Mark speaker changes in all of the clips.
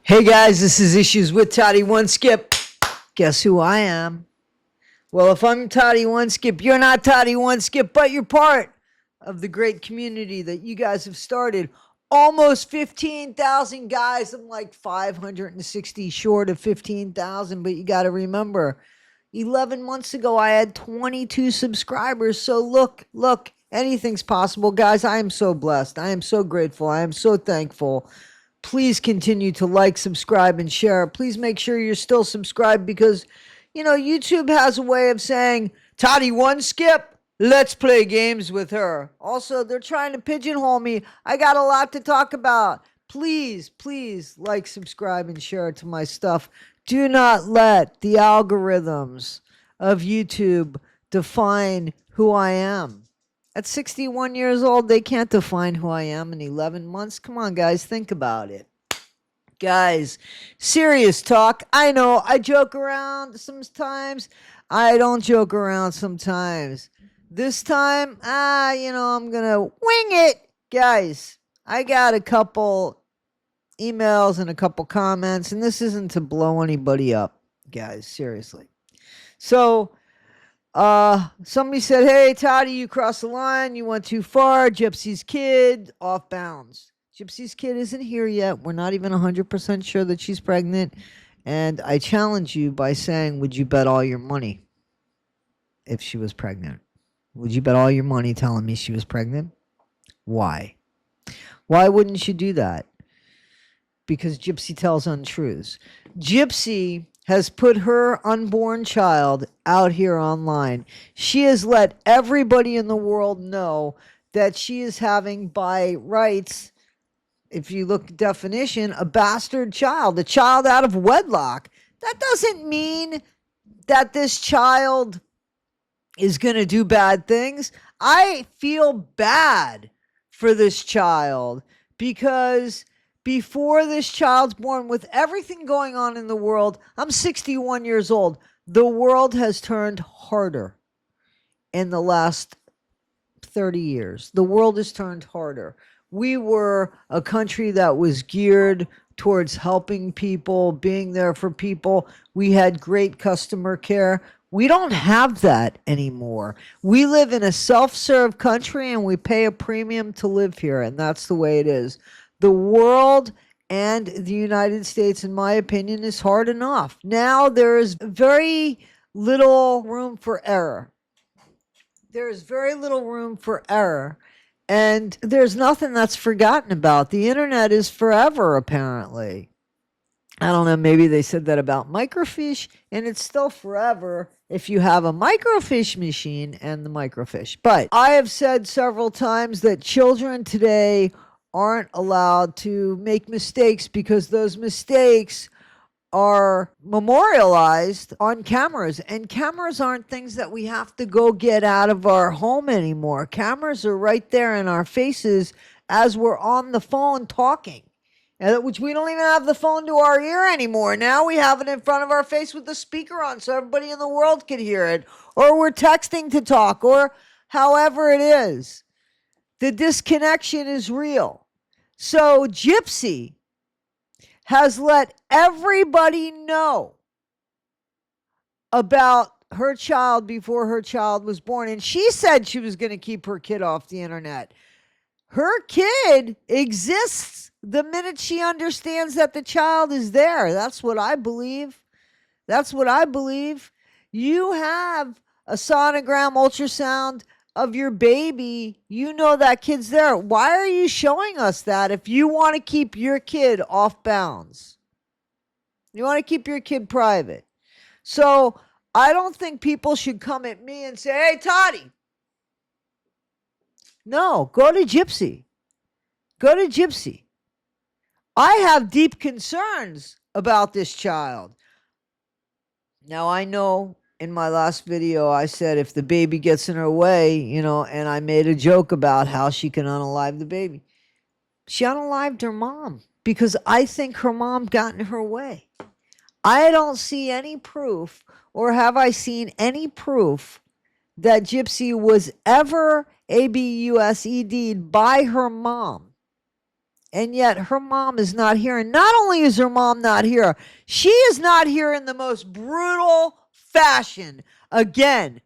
Speaker 1: Hey guys, this is Issues with Toddy One Skip. Guess who I am? Well, if I'm Toddy One Skip, you're not Toddy One Skip, but you're part of the great community that you guys have started. Almost 15,000 guys. I'm like 560 short of 15,000, but you got to remember, 11 months ago, I had 22 subscribers. So look, anything's possible. Guys, I am so blessed. I am so grateful. I am so thankful. Please continue to like, subscribe, and share. Please make sure you're still subscribed because, YouTube has a way of saying, Toddy One Skip, let's play games with her. Also, they're trying to pigeonhole me. I got a lot to talk about. Please like, subscribe, and share to my stuff. Do not let the algorithms of YouTube define who I am. At 61 years old, they can't define who I am in 11 months. Come on, guys, think about it. Guys, serious talk. I know I joke around sometimes. I don't joke around sometimes. This time, I'm going to wing it. Guys, I got a couple emails and a couple comments, and this isn't to blow anybody up, guys, seriously. So, somebody said, hey, Toddy, you crossed the line. You went too far. Gypsy's kid, off bounds. Gypsy's kid isn't here yet. We're not even 100% sure that she's pregnant. And I challenge you by saying, would you bet all your money if she was pregnant? Would you bet all your money telling me she was pregnant? Why? Why wouldn't you do that? Because Gypsy tells untruths. Gypsy has put her unborn child out here online. She has let everybody in the world know that she is having, by rights, if you look at definition, a bastard child, a child out of wedlock. That doesn't mean that this child is going to do bad things. I feel bad for this child because before this child's born, with everything going on in the world, I'm 61 years old. The world has turned harder in the last 30 years. The world has turned harder. We were a country that was geared towards helping people, being there for people. We had great customer care. We don't have that anymore. We live in a self-serve country and we pay a premium to live here, and that's the way it is. The world and the United States, in my opinion, is hard enough. Now there is very little room for error. There is very little room for error. And there's nothing that's forgotten about. The internet is forever, apparently. I don't know, maybe they said that about microfiche, and it's still forever if you have a microfiche machine and the microfiche. But I have said several times that children today aren't allowed to make mistakes because those mistakes are memorialized on cameras, and cameras aren't things that we have to go get out of our home anymore. Cameras are right there in our faces as we're on the phone talking, which we don't even have the phone to our ear anymore. Now we have it in front of our face with the speaker on so everybody in the world can hear it, or we're texting to talk, or however it is. The disconnection is real. So Gypsy has let everybody know about her child before her child was born. And she said she was going to keep her kid off the internet. Her kid exists the minute she understands that the child is there. That's what I believe. That's what I believe. You have a sonogram ultrasound of your baby, you know that kid's there. Why are you showing us that if you want to keep your kid off bounds? You want to keep your kid private. So I don't think people should come at me and say, hey, Toddy. No, go to Gypsy. Go to Gypsy. I have deep concerns about this child. Now, I know in my last video, I said if the baby gets in her way, and I made a joke about how she can unalive the baby. She unalived her mom because I think her mom got in her way. I don't see any proof, or have I seen any proof, that Gypsy was ever ABUSED'd by her mom. And yet her mom is not here. And not only is her mom not here, she is not here in the most brutal fashion. Again,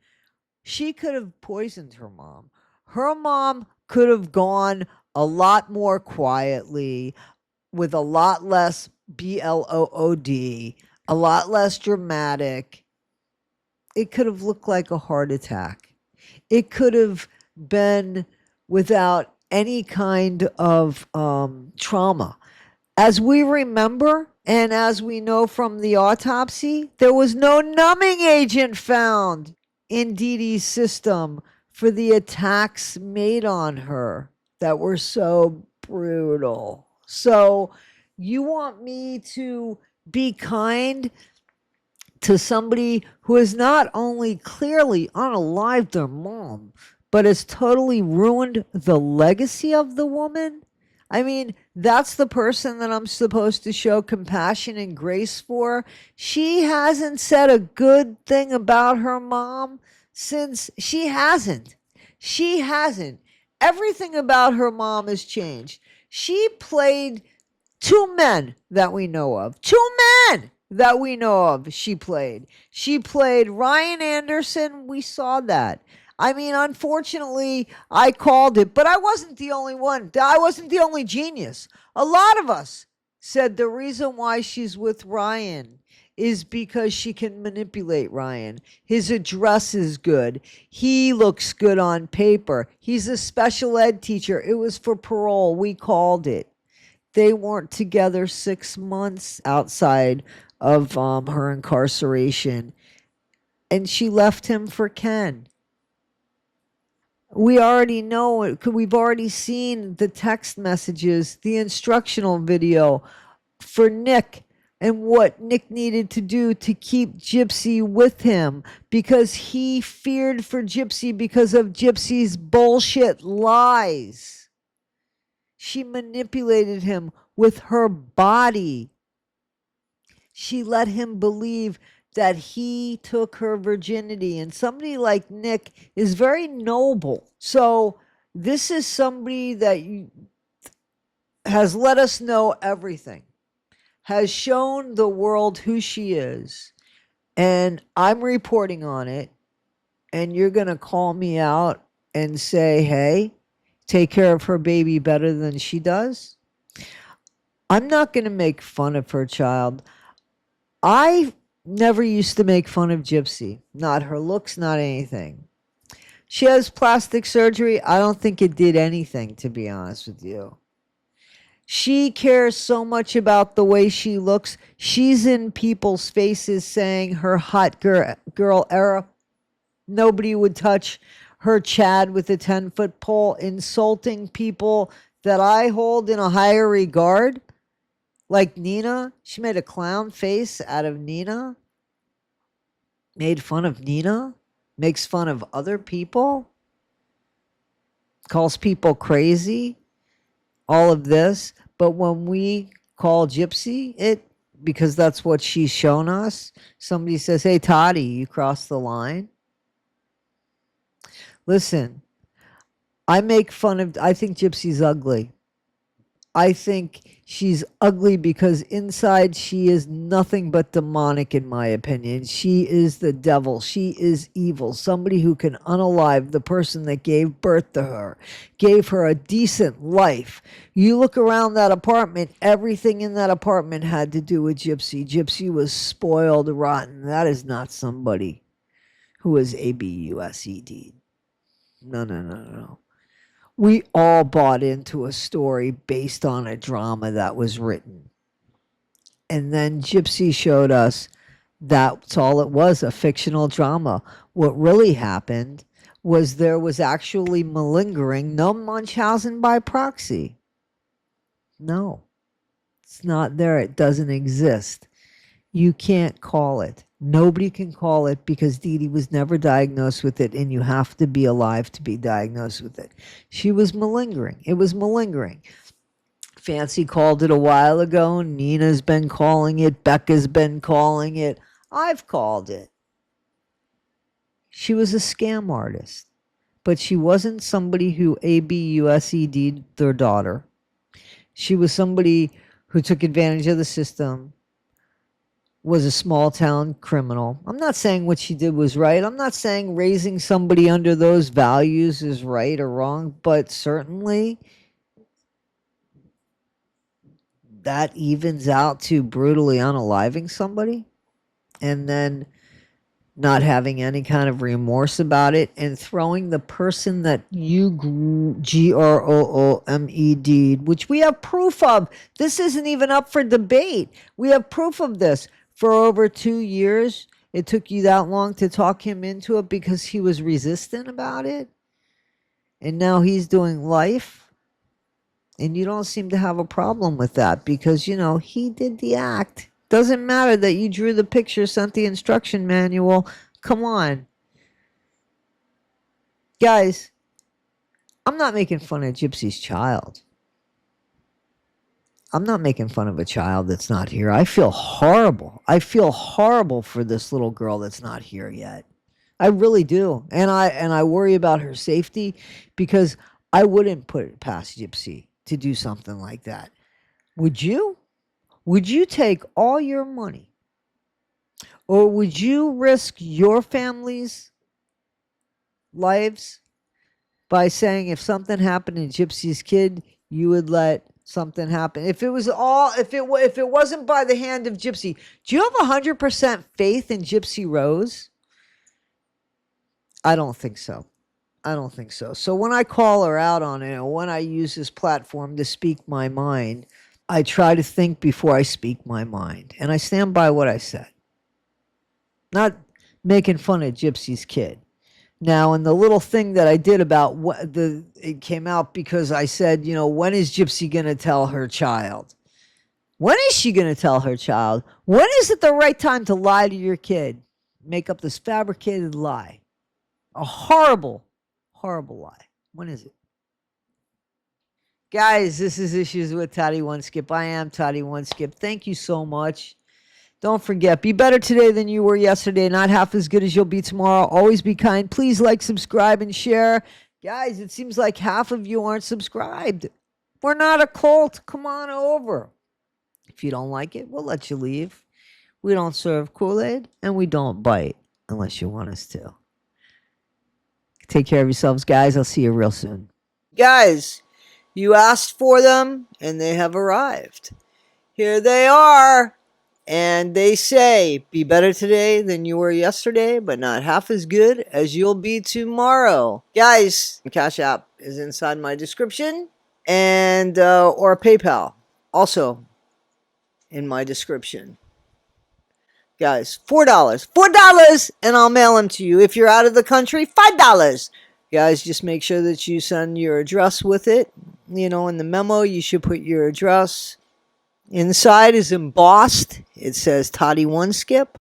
Speaker 1: she could have poisoned her mom. Her mom could have gone a lot more quietly, with a lot less BLOOD, a lot less dramatic. It could have looked like a heart attack. It could have been without any kind of trauma. As we remember, and as we know from the autopsy, there was no numbing agent found in Dee Dee's system for the attacks made on her that were so brutal. So, you want me to be kind to somebody who has not only clearly unalived their mom, but has totally ruined the legacy of the woman? I mean, that's the person that I'm supposed to show compassion and grace for. She hasn't said a good thing about her mom since she hasn't. She hasn't. Everything about her mom has changed. She played two men that we know of. Two men that we know of she played. She played Ryan Anderson. We saw that. I mean, unfortunately, I called it, but I wasn't the only one. I wasn't the only genius. A lot of us said the reason why she's with Ryan is because she can manipulate Ryan. His address is good. He looks good on paper. He's a special ed teacher. It was for parole. We called it. They weren't together 6 months outside of her incarceration, and she left him for Ken. We already know it. We've already seen the text messages, the instructional video for Nick, and what Nick needed to do to keep Gypsy with him, because he feared for Gypsy because of Gypsy's bullshit lies. She manipulated him with her body. She let him believe that he took her virginity. And somebody like Nick is very noble. So this is somebody that has let us know everything, has shown the world who she is. And I'm reporting on it. And you're going to call me out and say, hey, take care of her baby better than she does? I'm not going to make fun of her child. I never used to make fun of Gypsy. Not her looks, not anything. She has plastic surgery. I don't think it did anything, to be honest with you. She cares so much about the way she looks. She's in people's faces saying her hot girl era. Nobody would touch her Chad with a 10-foot pole, insulting people that I hold in a higher regard. Like Nina. She made a clown face out of Nina. Made fun of Nina. Makes fun of other people. Calls people crazy. All of this. But when we call Gypsy it, because that's what she's shown us, somebody says, hey, Toddy, you crossed the line. Listen, I think Gypsy's ugly. I think she's ugly because inside she is nothing but demonic, in my opinion. She is the devil. She is evil. Somebody who can unalive the person that gave birth to her, gave her a decent life. You look around that apartment, everything in that apartment had to do with Gypsy. Gypsy was spoiled rotten. That is not somebody who is ABUSED. No. We all bought into a story based on a drama that was written. And then Gypsy showed us that's all it was, a fictional drama. What really happened was there was actually malingering, no Munchausen by proxy. No, it's not there. It doesn't exist. You can't call it. Nobody can call it because Dee Dee was never diagnosed with it, and you have to be alive to be diagnosed with it. She was malingering. It was malingering. Fancy called it a while ago. Nina's been calling it. Becca's been calling it. I've called it. She was a scam artist, but she wasn't somebody who ABUSED'd their daughter. She was somebody who took advantage of the system, was a small town criminal. I'm not saying what she did was right. I'm not saying raising somebody under those values is right or wrong, but certainly that evens out to brutally unaliving somebody and then not having any kind of remorse about it and throwing the person that you groomed, which we have proof of. This isn't even up for debate. We have proof of this. For over 2 years, it took you that long to talk him into it because he was resistant about it. And now he's doing life. And you don't seem to have a problem with that because, you know, he did the act. Doesn't matter that you drew the picture, sent the instruction manual. Come on. Guys, I'm not making fun of Gypsy's child. I'm not making fun of a child that's not here. I feel horrible. I feel horrible for this little girl that's not here yet. I really do. And I worry about her safety because I wouldn't put it past Gypsy to do something like that. Would you? Would you take all your money? Or would you risk your family's lives by saying if something happened to Gypsy's kid, you would let something happen? If it wasn't by the hand of Gypsy, do you have 100% faith in Gypsy Rose? I don't think so. I don't think so. So when I call her out on it, when I use this platform to speak my mind, I try to think before I speak my mind. And I stand by what I said. Not making fun of Gypsy's kid. Now, and the little thing that I did about it came out because I said, you know, when is Gypsy going to tell her child? When is she going to tell her child? When is it the right time to lie to your kid? Make up this fabricated lie. A horrible, horrible lie. When is it? Guys, this is Issues with Toddy One Skip. I am Toddy One Skip. Thank you so much. Don't forget, be better today than you were yesterday. Not half as good as you'll be tomorrow. Always be kind. Please like, subscribe, and share. Guys, it seems like half of you aren't subscribed. We're not a cult. Come on over. If you don't like it, we'll let you leave. We don't serve Kool-Aid, and we don't bite unless you want us to. Take care of yourselves, guys. I'll see you real soon. Guys, you asked for them, and they have arrived. Here they are. And they say, be better today than you were yesterday, but not half as good as you'll be tomorrow. Guys, Cash App is inside my description, and or PayPal, also in my description. Guys, $4, and I'll mail them to you. If you're out of the country, $5. Guys, just make sure that you send your address with it. You know, in the memo, you should put your address. Inside is embossed. It says Toddy One Skip.